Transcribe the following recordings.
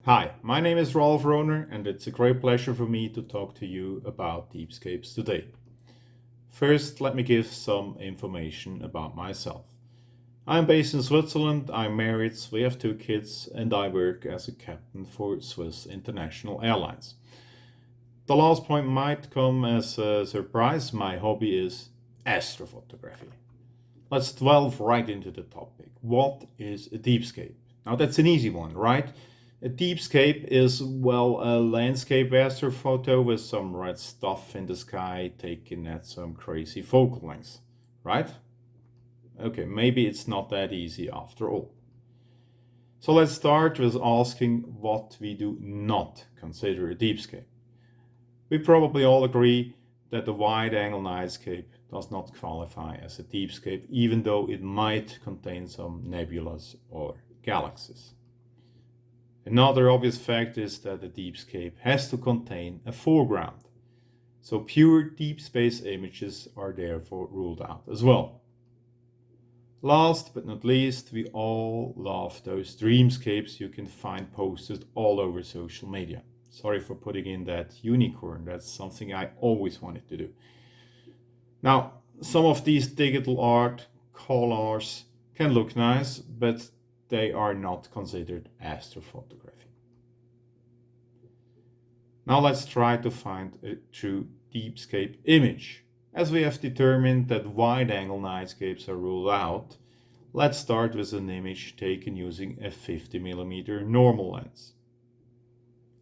Hi, my name is Rolf Rohner and it's a great pleasure for me to talk to you about Deepscapes today. First, let me give some information about myself. I'm based in Switzerland, I'm married, we have 2 kids, and I work as a captain for Swiss International Airlines. The last point might come as a surprise. My hobby is astrophotography. Let's delve right into the topic. What is a deepscape? Now that's an easy one, right? A deepscape is, well, a landscape astrophoto with some red stuff in the sky taken at some crazy focal lengths, right? Okay, maybe it's not that easy after all. So let's start with asking what we do not consider a deepscape. We probably all agree that the wide-angle nightscape does not qualify as a deepscape, even though it might contain some nebulas or galaxies. Another obvious fact is that a deepscape has to contain a foreground, so pure deep space images are therefore ruled out as well. Last but not least, we all love those dreamscapes you can find posted all over social media. Sorry for putting in that unicorn, that's something I always wanted to do. Now, some of these digital art collages can look nice, but they are not considered astrophotography. Now let's try to find a true deepscape image. As we have determined that wide-angle nightscapes are ruled out, let's start with an image taken using a 50mm normal lens.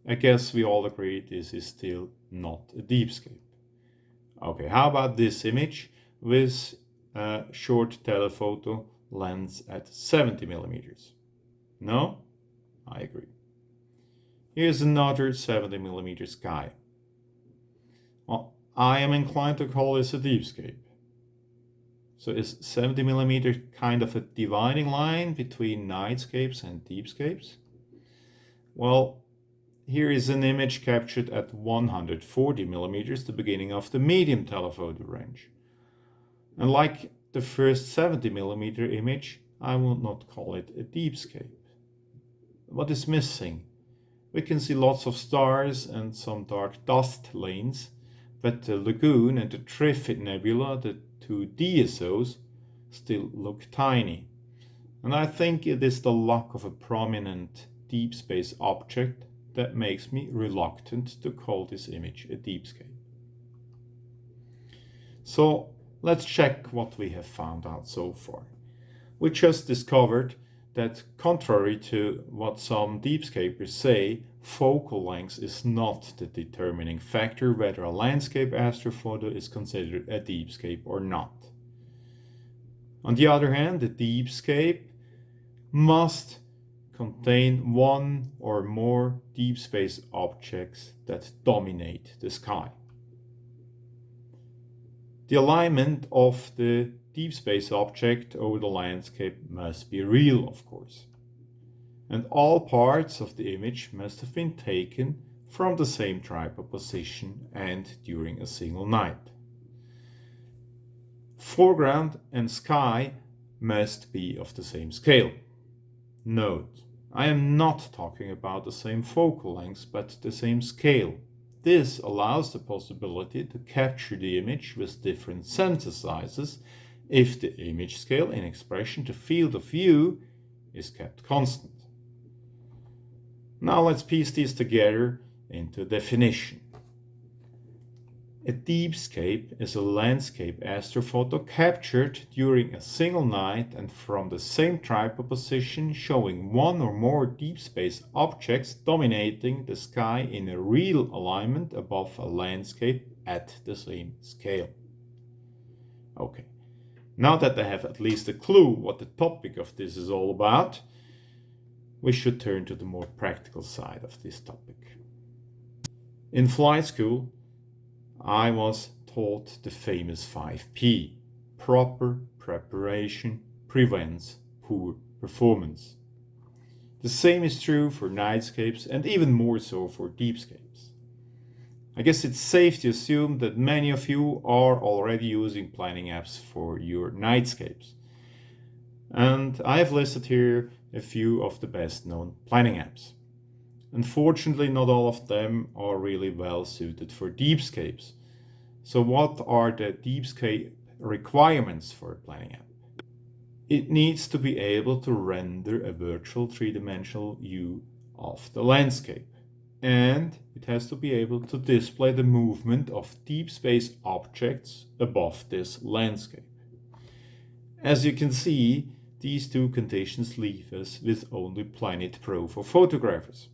I guess we all agree this is still not a deepscape. Okay, how about this image with a short telephoto lens at 70mm? No? I agree. Here's another 70mm sky. Well, I am inclined to call this a deepscape. So is 70mm kind of a dividing line between nightscapes and deepscapes? Well, here is an image captured at 140mm, the beginning of the medium telephoto range. And like the first 70mm image, I will not call it a deepscape. What is missing? We can see lots of stars and some dark dust lanes, but the lagoon and the Trifid Nebula, the 2 DSOs, still look tiny. And I think it is the lack of a prominent deep space object that makes me reluctant to call this image a deepscape. So let's check what we have found out so far. We just discovered that, contrary to what some deepscapers say, focal length is not the determining factor whether a landscape astrophoto is considered a deepscape or not. On the other hand, the deepscape must contain one or more deep space objects that dominate the sky. The alignment of the deep space object over the landscape must be real, of course. And all parts of the image must have been taken from the same tripod position and during a single night. Foreground and sky must be of the same scale. Note, I am not talking about the same focal length, but the same scale. This allows the possibility to capture the image with different sensor sizes if the image scale in expression to field of view is kept constant. Now let's piece these together into a definition. A deepscape is a landscape astrophoto captured during a single night and from the same tripod position, showing one or more deep space objects dominating the sky in a real alignment above a landscape at the same scale. Okay, now that I have at least a clue what the topic of this is all about, we should turn to the more practical side of this topic. In flight school, I was taught the famous 5P. Proper preparation prevents poor performance. The same is true for nightscapes and even more so for deepscapes. I guess it's safe to assume that many of you are already using planning apps for your nightscapes. And I have listed here a few of the best known planning apps. Unfortunately, not all of them are really well suited for Deepscapes. So what are the Deepscape requirements for a planning app? It needs to be able to render a virtual three-dimensional view of the landscape. And it has to be able to display the movement of deep space objects above this landscape. As you can see, these two conditions leave us with only Planet Pro for photographers.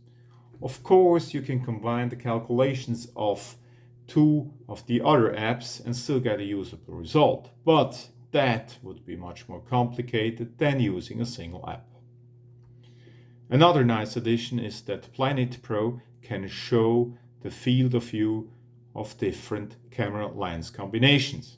Of course, you can combine the calculations of two of the other apps and still get a usable result, but that would be much more complicated than using a single app. Another nice addition is that Planet Pro can show the field of view of different camera lens combinations.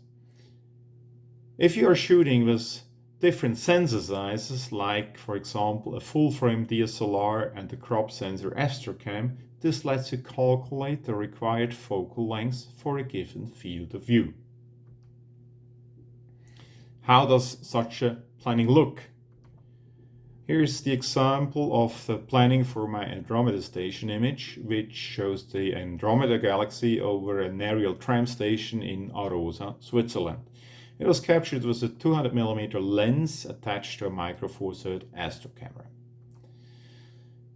If you are shooting with different sensor sizes, like for example a full-frame DSLR and a crop sensor Astrocam, this lets you calculate the required focal length for a given field of view. How does such a planning look? Here's the example of the planning for my Andromeda station image, which shows the Andromeda galaxy over an aerial tram station in Arosa, Switzerland. It was captured with a 200mm lens attached to a Micro Four Thirds Astro camera.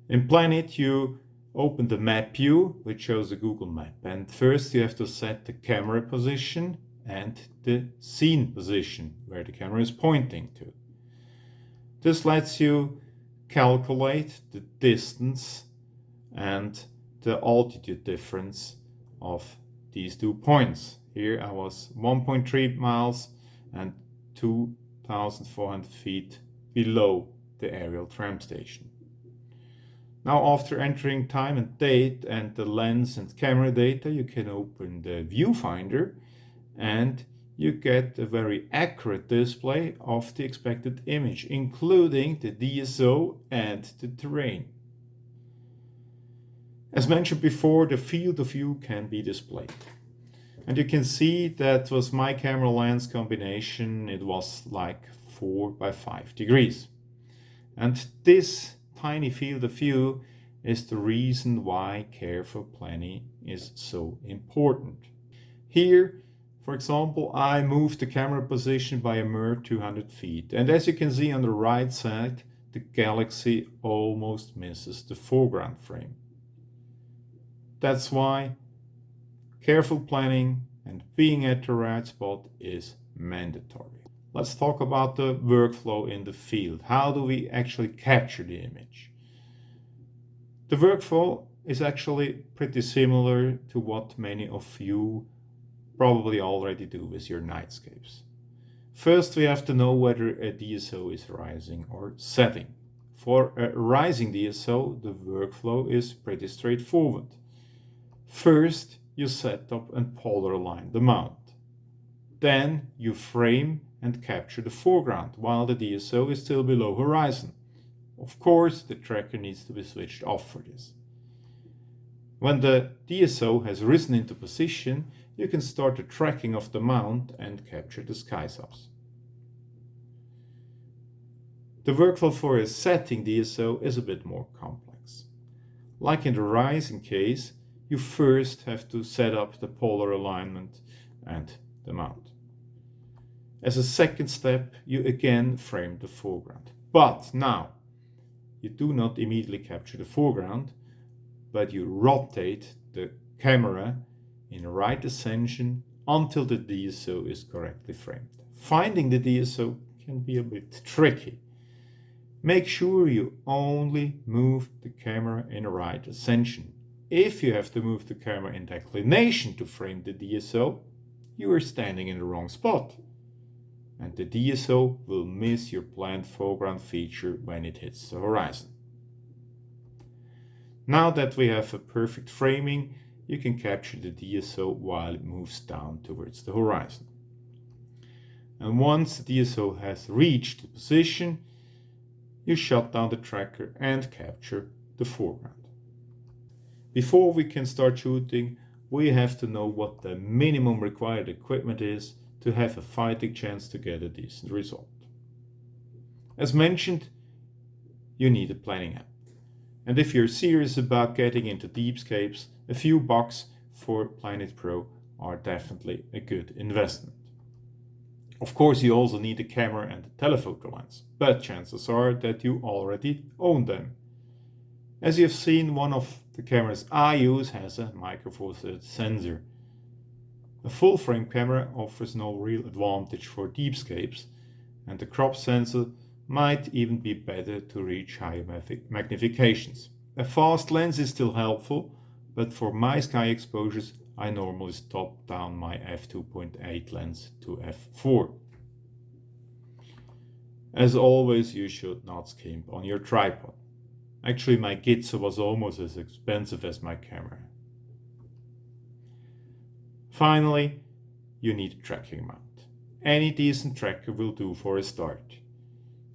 In Planet, you open the map view, which shows a Google map, and first you have to set the camera position and the scene position, where the camera is pointing to. This lets you calculate the distance and the altitude difference of these 2 points. Here I was 1.3 miles and 2,400 feet below the aerial tram station. Now, after entering time and date and the lens and camera data, you can open the viewfinder and you get a very accurate display of the expected image, including the DSO and the terrain. As mentioned before, the field of view can be displayed. And you can see that with my camera lens combination, it was like 4 by 5 degrees. And this tiny field of view is the reason why careful planning is so important. Here, for example, I moved the camera position by a mere 200 feet. And as you can see on the right side, the galaxy almost misses the foreground frame. That's why careful planning and being at the right spot is mandatory. Let's talk about the workflow in the field. How do we actually capture the image? The workflow is actually pretty similar to what many of you probably already do with your Nightscapes. First, we have to know whether a DSO is rising or setting. For a rising DSO, the workflow is pretty straightforward. First, you set up and polar align the mount. Then you frame and capture the foreground while the DSO is still below horizon. Of course, the tracker needs to be switched off for this. When the DSO has risen into position, you can start the tracking of the mount and capture the sky subs. The workflow for a setting DSO is a bit more complex. Like in the rising case, you first have to set up the polar alignment and the mount. As a second step, you again frame the foreground. But now, you do not immediately capture the foreground, but you rotate the camera in right ascension until the DSO is correctly framed. Finding the DSO can be a bit tricky. Make sure you only move the camera in right ascension. If you have to move the camera in declination to frame the DSO, you are standing in the wrong spot. And the DSO will miss your planned foreground feature when it hits the horizon. Now that we have a perfect framing, you can capture the DSO while it moves down towards the horizon. And once the DSO has reached the position, you shut down the tracker and capture the foreground. Before we can start shooting, we have to know what the minimum required equipment is to have a fighting chance to get a decent result. As mentioned, you need a planning app. And if you're serious about getting into Deepscapes, a few bucks for Planet Pro are definitely a good investment. Of course, you also need a camera and a telephoto lens, but chances are that you already own them. As you have seen, one of the cameras I use has a micro four thirds sensor. A full frame camera offers no real advantage for Deepscapes, and the crop sensor might even be better to reach higher magnifications. A fast lens is still helpful, but for my sky exposures I normally stop down my f2.8 lens to f4. As always, you should not skimp on your tripod. Actually, my Gitzo was almost as expensive as my camera. Finally, you need a tracking mount. Any decent tracker will do for a start.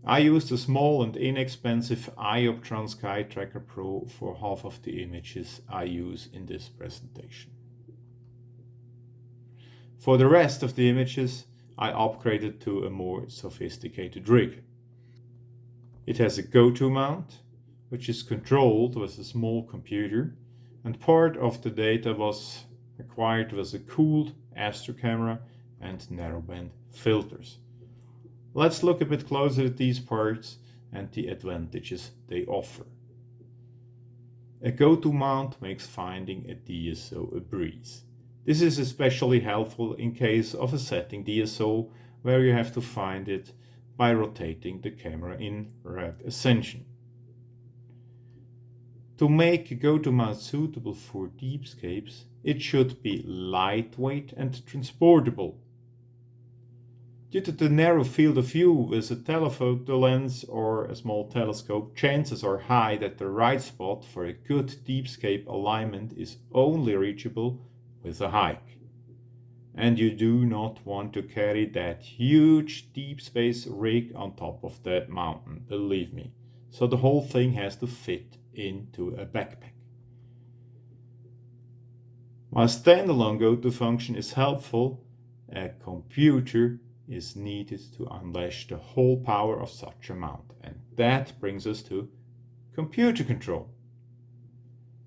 I used a small and inexpensive Ioptron Sky Tracker Pro for half of the images I use in this presentation. For the rest of the images, I upgraded to a more sophisticated rig. It has a go-to mount, which is controlled with a small computer, and part of the data was acquired with a cooled Astro camera and narrowband filters. Let's look a bit closer at these parts and the advantages they offer. A go-to mount makes finding a DSO a breeze. This is especially helpful in case of a setting DSO where you have to find it by rotating the camera in right ascension. To make a go-to mount suitable for Deepscapes, it should be lightweight and transportable. Due to the narrow field of view with a telephoto lens or a small telescope, chances are high that the right spot for a good Deepscape alignment is only reachable with a hike. And you do not want to carry that huge deep space rig on top of that mountain, believe me. So the whole thing has to fit into a backpack. While standalone go-to function is helpful, a computer is needed to unleash the whole power of such a mount, and that brings us to computer control.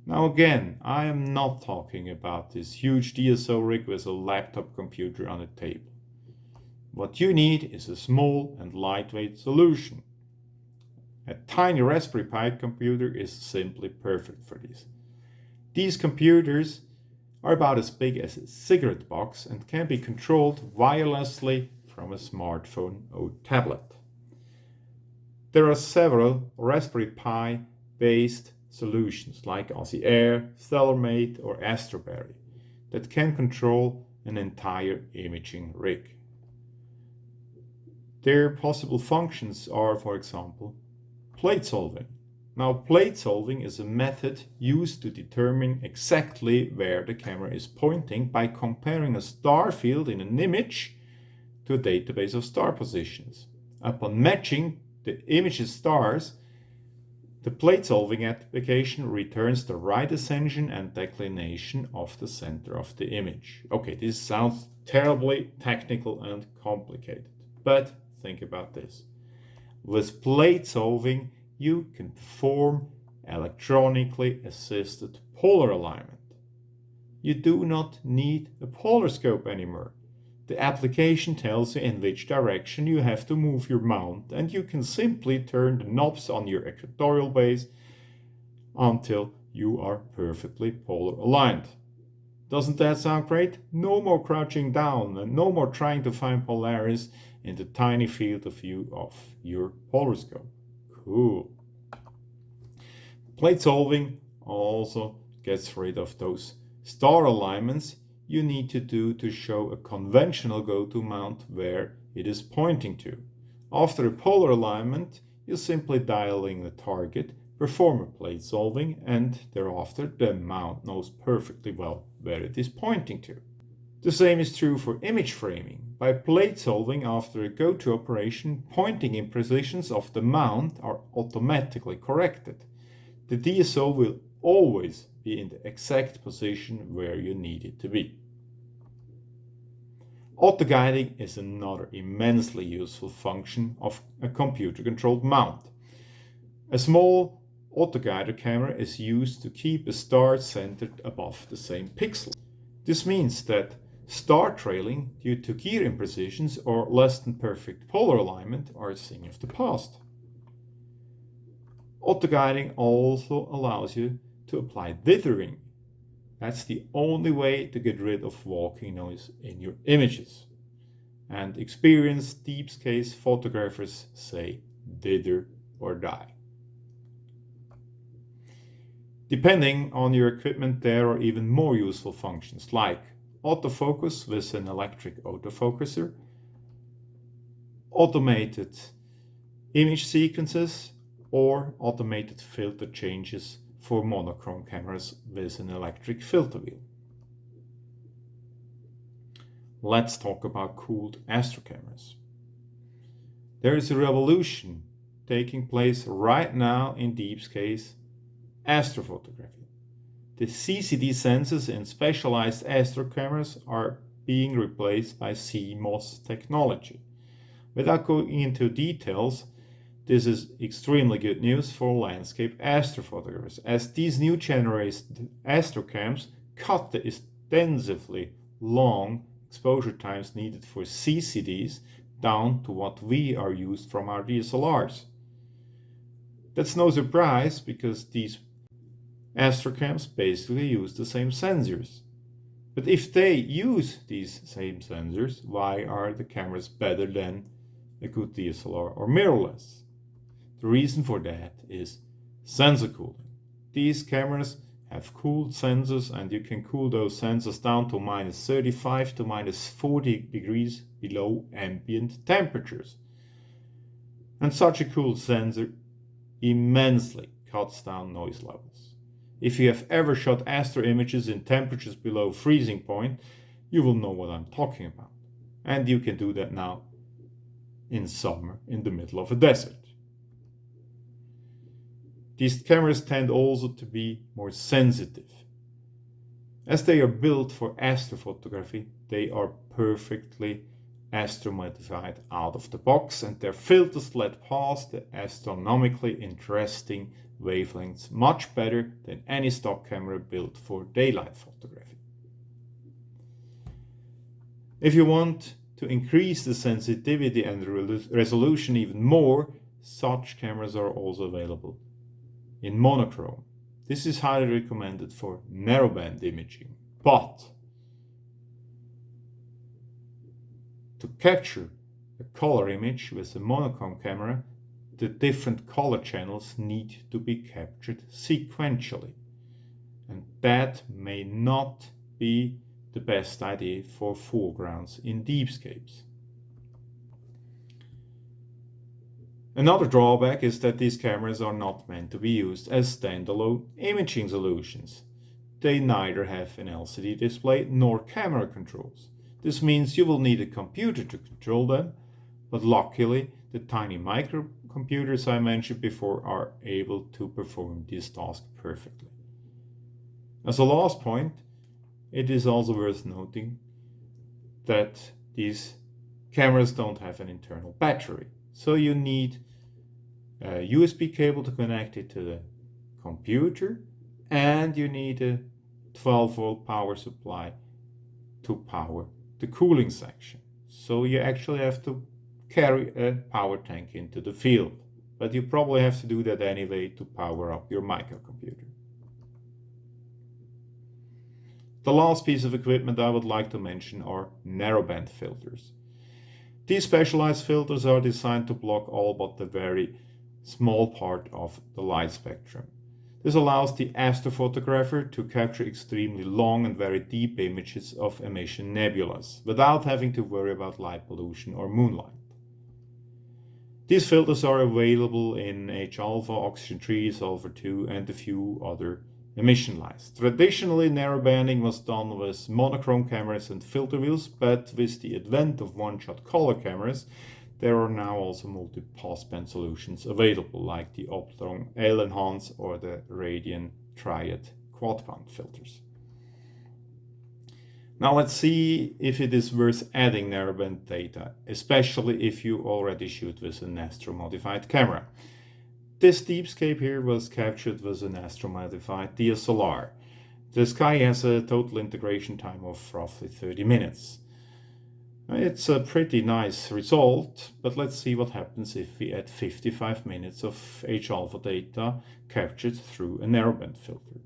Now again, I am not talking about this huge DSO rig with a laptop computer on a table. What you need is a small and lightweight solution. A tiny Raspberry Pi computer is simply perfect for this. These computers are about as big as a cigarette box and can be controlled wirelessly from a smartphone or tablet. There are several Raspberry Pi based solutions like Aussie Air, Stellarmate or Astroberry that can control an entire imaging rig. Their possible functions are, for example, plate solving. Now, plate solving is a method used to determine exactly where the camera is pointing by comparing a star field in an image to a database of star positions. Upon matching the image's stars, the plate solving application returns the right ascension and declination of the center of the image. Okay, this sounds terribly technical and complicated, but think about this. With plate solving, you can perform electronically assisted polar alignment. You do not need a polar scope anymore. The application tells you in which direction you have to move your mount, and you can simply turn the knobs on your equatorial base until you are perfectly polar aligned. Doesn't that sound great? No more crouching down and no more trying to find Polaris in the tiny field of view of your polar scope. Cool. Plate solving also gets rid of those star alignments you need to do to show a conventional go-to mount where it is pointing to. After a polar alignment, you simply dial in the target, perform a plate solving, and thereafter the mount knows perfectly well where it is pointing to. The same is true for image framing. By plate solving after a go-to operation, pointing imprecisions of the mount are automatically corrected. The DSO will always be in the exact position where you need it to be. Auto-guiding is another immensely useful function of a computer-controlled mount. A small Autoguided camera is used to keep a star centered above the same pixel. This means that star trailing due to gear imprecisions or less than perfect polar alignment are a thing of the past. Autoguiding also allows you to apply dithering. That's the only way to get rid of walking noise in your images. And experienced Deepscape photographers say dither or die. Depending on your equipment, there are even more useful functions like autofocus with an electric autofocuser, automated image sequences, or automated filter changes for monochrome cameras with an electric filter wheel. Let's talk about cooled astro cameras. There is a revolution taking place right now in Deepscape Astrophotography. The CCD sensors in specialized astro cameras are being replaced by CMOS technology. Without going into details, this is extremely good news for landscape astrophotographers, as these new generation astrocams cut the extensively long exposure times needed for CCDs down to what we are used from our DSLRs. That's no surprise because these astrocams basically use the same sensors. But if they use these same sensors, why are the cameras better than a good DSLR or mirrorless? The reason for that is sensor cooling. These cameras have cooled sensors, and you can cool those sensors down to -35 to -40 degrees below ambient temperatures. And such a cooled sensor immensely cuts down noise levels. If you have ever shot astro images in temperatures below freezing point, you will know what I'm talking about. And you can do that now in summer in the middle of a desert. These cameras tend also to be more sensitive. As they are built for astrophotography, they are perfectly astromodified out of the box, and their filters let pass the astronomically interesting wavelengths much better than any stock camera built for daylight photography. If you want to increase the sensitivity and resolution even more, such cameras are also available in monochrome. This is highly recommended for narrowband imaging, but to capture a color image with a monochrome camera, the different color channels need to be captured sequentially, and that may not be the best idea for foregrounds in Deepscapes. Another drawback is that these cameras are not meant to be used as standalone imaging solutions. They neither have an LCD display nor camera controls. This means you will need a computer to control them, but luckily the tiny microcomputers I mentioned before are able to perform this task perfectly. As a last point, it is also worth noting that these cameras don't have an internal battery, so you need a USB cable to connect it to the computer, and you need a 12-volt power supply to power the cooling section. So you actually have to carry a power tank into the field, but you probably have to do that anyway to power up your microcomputer. The last piece of equipment I would like to mention are narrowband filters. These specialized filters are designed to block all but the very small part of the light spectrum. This allows the astrophotographer to capture extremely long and very deep images of emission nebulas without having to worry about light pollution or moonlight. These filters are available in H-alpha, oxygen 3, sulfur 2, and a few other emission lights. Traditionally, narrowbanding was done with monochrome cameras and filter wheels, but with the advent of one-shot color cameras, there are now also multi-passband solutions available, like the Optron L-Enhance or the Radian Triad quad-band filters. Now let's see if it is worth adding narrowband data, especially if you already shoot with an astro-modified camera. This deepscape here was captured with an astro-modified DSLR. The sky has a total integration time of roughly 30 minutes. It's a pretty nice result, but let's see what happens if we add 55 minutes of H-alpha data captured through a narrowband filter.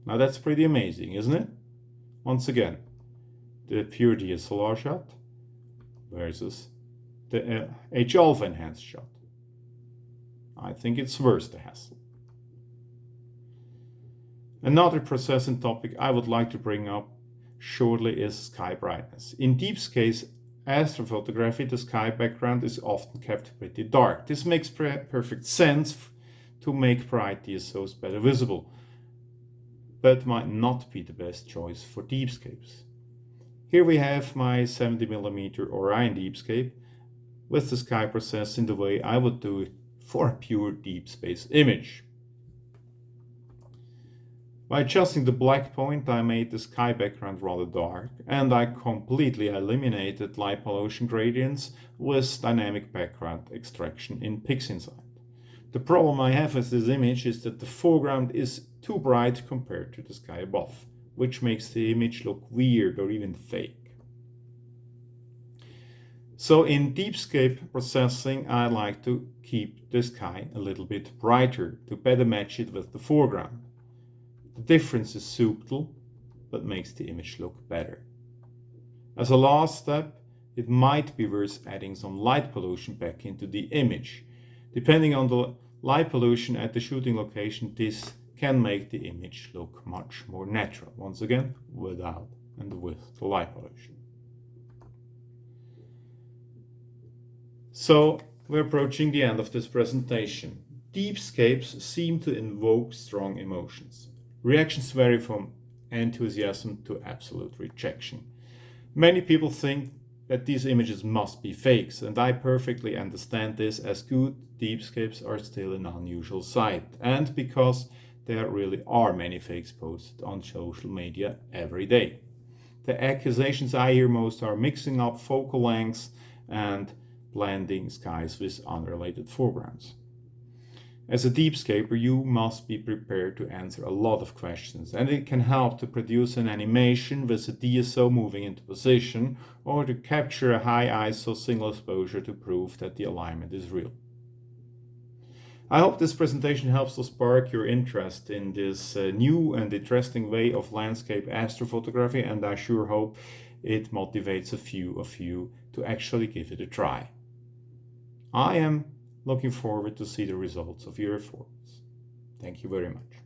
Now that's pretty amazing, isn't it? Once again, the pure DSLR shot versus the H-alpha enhanced shot. I think it's worth the hassle. Another processing topic I would like to bring up shortly is sky brightness. In Deepscape astrophotography, the sky background is often kept pretty dark. This makes perfect sense to make bright DSOs better visible, but might not be the best choice for Deepscapes. Here we have my 70mm Orion Deepscape with the sky processed in the way I would do it for a pure deep space image. By adjusting the black point, I made the sky background rather dark, and I completely eliminated light pollution gradients with dynamic background extraction in PixInsight. The problem I have with this image is that the foreground is too bright compared to the sky above, which makes the image look weird or even fake. So in Deepscape processing, I like to keep the sky a little bit brighter to better match it with the foreground. The difference is subtle, but makes the image look better. As a last step, it might be worth adding some light pollution back into the image. Depending on the light pollution at the shooting location, this can make the image look much more natural. Once again, without and with the light pollution. So, we're approaching the end of this presentation. Deepscapes seem to invoke strong emotions. Reactions vary from enthusiasm to absolute rejection. Many people think that these images must be fakes, and I perfectly understand this, as good Deepscapes are still an unusual sight, and because there really are many fakes posted on social media every day. The accusations I hear most are mixing up focal lengths and blending skies with unrelated foregrounds. As a Deepscaper, you must be prepared to answer a lot of questions, and it can help to produce an animation with a DSO moving into position, or to capture a high ISO single exposure to prove that the alignment is real. I hope this presentation helps to spark your interest in this new and interesting way of landscape astrophotography, and I sure hope it motivates a few of you to actually give it a try. I am looking forward to see the results of your efforts. Thank you very much.